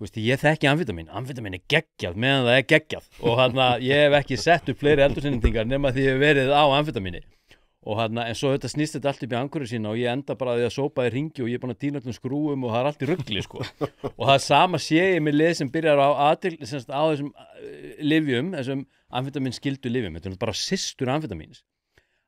ég þekki amfetamín geggjað meðan það geggjað og ég hef ekki sett upp fleiri eldursinnendingar nema því ég hef verið á amfetamíni og en svo þetta snýst þetta allt upp í ankurinn sína og ég enda bara því að sópa í hringi og ég er búin að dýna öllum skrúum og það allt í rugli sko. Og það sama sé ég með lið sem byrjar á þessum lyfjum, þessum amfetamín skyldu lyfjum, þetta bara systur amfetamíns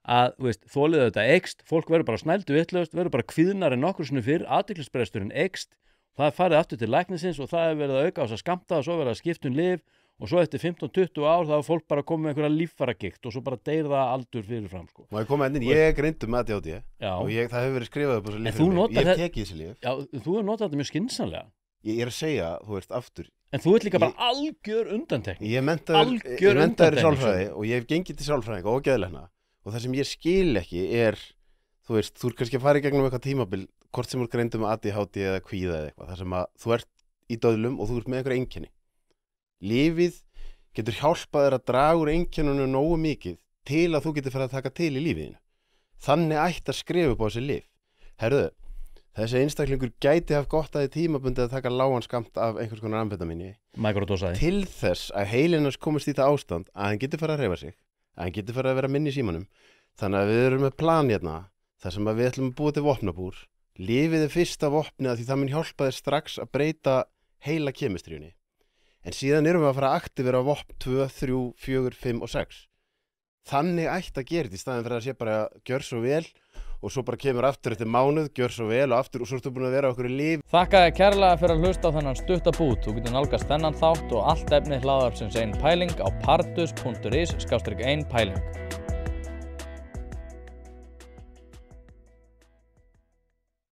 að þolið þetta eykst, fólk verður bara snældu vitlaust, verður bara kvíðnar en nokkur sinni fyrr, athyglisbresturinn eykst, það er farið aftur til læknisins og það er verið að auka á þess að skammta og svo verið að skipta lyf og svo eftir 15-20 ár þá er fólk bara komið með einhverja líffæragigt og svo bara deyr það aldur fyrirfram sko. Má ég koma inn, ég er greindur með ADHD og það hefur verið skrifað upp á þessu lyf. Ég hef tekið þessi lyf. Já, þú hefur notað þetta mjög skynsamlega. Ég er að segja, þú veist, aftur. En þú ert líka bara algjör undantekning. Ég menntaður í sálfræði og ég hef gengið til sálfræðinga og geðlækna og það sem ég skil ekki er, þú veist, þú ert kannski að fara í gegnum eitthvað tímabil, hvort sem þú ert greindur með ADHD eða kvíða eða eitthvað, þar sem að þú ert í döðlum og þú ert með einhver einkenni. Lyfið getur hjálpað þér að draga úr einkennunum nógu mikið til að þú getur fyrir að taka til í lífiðinu. Þannig ætti að skrifa upp á þessi lyf. Herðu, þessi einstaklingur gæti haft gott að tímabundið að taka lágan skammt af einhvers konar amfetamíni til þess að heilinn hans komist í það ástand að hann getur fyrir að hreyfa sig, að hann getur fyrir að vera minni í símanum. Þannig að við erum með plan hérna, þar sem að við ætlum að búa til vopnabúr. Lyfið er fyrsta vopnið því það mun hjálpa þér strax að breyta heila kemistríunni. En síðan erum við að fara að aktivera vopn 2, 3, 4, 5 og 6. Þannig ætti að gera þetta í staðin fyrir að sé bara gjör svo vel og svo bara kemur aftur eftir mánuð, gjör svo vel og aftur og svo ertu búin að vera okkur í líf. Þakka þér kærlega fyrir að hlusta á þennan stutta bút. Þú getur nálgast þennan þátt og allt efni hlaðvarpsins Ein Pæling á pardus.is/einpæling.